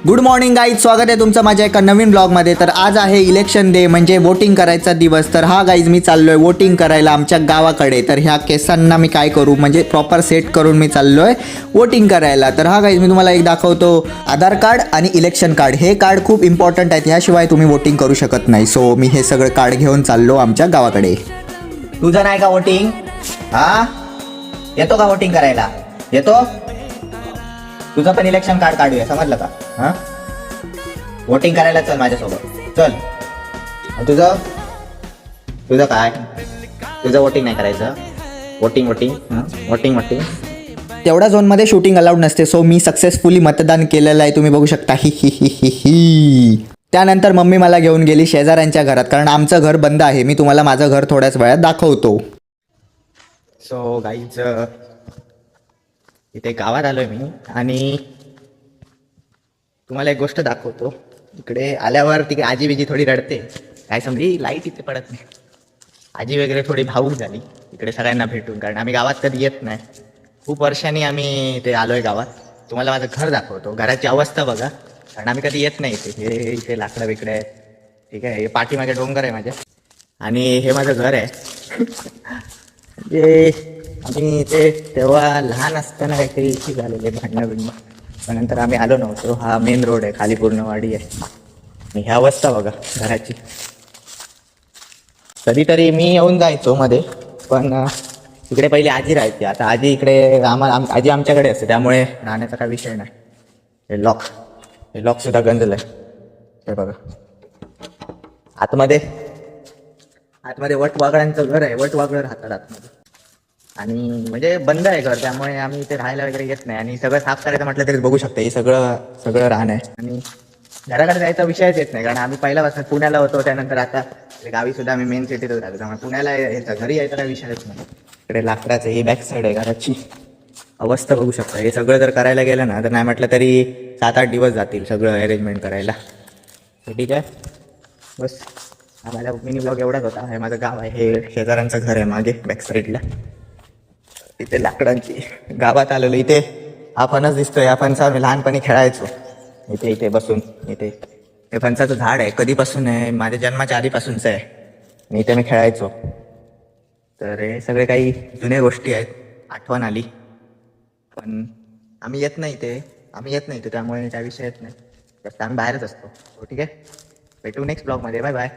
Good morning guys, स्वागत आहे तुमचं माझ्या एका नवीन ब्लॉगमध्ये. तर आज आहे इलेक्शन डे म्हणजे वोटिंग करायचा दिवस. तर हा गाईज मी चाललो आहे वोटिंग करायला आमच्या गावाकडे. तर ह्या केसांना मी काय करू म्हणजे प्रॉपर सेट करून मी चाललो आहे वोटिंग करायला. तर हा गाईज मी तुम्हाला एक दाखवतो, आधार कार्ड आणि इलेक्शन कार्ड. हे कार्ड खूप इम्पॉर्टंट आहेत, ह्याशिवाय तुम्ही वोटिंग करू शकत नाही. सो मी हे सगळं कार्ड घेऊन चाललो आमच्या गावाकडे. तुझं नाही का वोटिंग? हा, येतो का वोटिंग करायला? येतो? तुझं पण इलेक्शन कार्ड काढूया, समजलं का? हा, वोटिंग करायला चल माझ्यासोबत, चल. तुझं तुझं काय, तुझं वोटिंग नाही करायचं? वोटिंग वोटिंग वोटिंग वोटिंग तेवढ्या झोनमध्ये शूटिंग अलाउड नसते. सो मी सक्सेसफुली मतदान केलेलं आहे, तुम्ही बघू शकता. ही ही ही ही ही. त्यानंतर मम्मी मला घेऊन गेली शेजाऱ्यांच्या घरात, कारण आमचं घर बंद आहे. मी तुम्हाला माझं घर थोड्याच वेळात दाखवतो. सो गाईज, इथे गावात आलोय मी आणि तुम्हाला एक गोष्ट दाखवतो. इकडे आल्यावर तिकडे आजी बिजी थोडी रडते, काय समजी लाईट इथे पडत नाही. आजी वगैरे थोडी भावूक झाली इकडे सगळ्यांना भेटून, कारण आम्ही गावात कधी येत नाही. खूप वर्षांनी आम्ही इथे आलोय गावात. तुम्हाला माझं घर दाखवतो, घराची अवस्था बघा, कारण आम्ही कधी येत नाही इथे. हे इथे लाकडं बिकडं आहेत, ठीक आहे. हे पाठीमागे डोंगर आहे माझ्या, आणि हे माझं घर आहे. जे आम्ही इथे तेव्हा लहान असताना काहीतरी इथे झालेले भांडणं बिंडणं, पण नंतर आम्ही आलो नव्हतो. हा मेन रोड आहे, खाली पूर्ण वाडी आहे. आणि ह्या अवस्था बघा घराची. कधीतरी मी येऊन जायचो मध्ये, पण इकडे पहिले आजी राहायची. आता आजी इकडे आजी आमच्याकडे असते, त्यामुळे राहण्याचा काही विषय नाही. हे लॉक सुद्धा गंजलंय, हे बघा. आतमध्ये वटवागळांचं घर आहे, वटवागळं राहतात आतमध्ये. आणि म्हणजे बंद आहे घर, त्यामुळे आम्ही इथे राहायला वगैरे येत नाही. आणि सगळं साफ करायचं म्हटलं तरी बघू शकता, हे सगळं राहणं आहे. आणि घराकडे जायचा विषयच येत नाही, कारण आम्ही पहिल्यापासून पुण्याला होतो. त्यानंतर आता गावी सुद्धा आम्ही मेन सिटीतच राहतो, त्यामुळे पुण्याला यायचा, घरी यायचा काही विषयच नाही. इकडे लाकडाचं ही बॅक साईड आहे घराची. अवस्था बघू शकता. हे सगळं जर करायला गेलं ना, तर नाही म्हटलं तरी 7-8 दिवस जातील सगळं अरेंजमेंट करायला. ठीक आहे, बस. आम्हाला मिनी ब्लॉग एवढाच होता. हे माझं गाव आहे, हे शेजाऱ्यांचं घर आहे मागे बॅक साईडला. इथे लाकडांची गावात आलेलो. इथे हा फणस दिसतोय, या फणसावर मी लहानपणी खेळायचो. इथे बसून. हे फणसाचं झाड आहे, कधीपासून आहे, माझ्या जन्माच्या आधीपासूनच आहे. आणि इथे मी खेळायचो. तर हे सगळे काही जुन्या गोष्टी आहेत, आठवण आली. पण आम्ही येत नाही इथे, त्यामुळे त्या विषय येत नाही. जास्त आम्ही बाहेरच असतो. ठीक आहे, भेटू नेक्स्ट ब्लॉगमध्ये. Bye bye.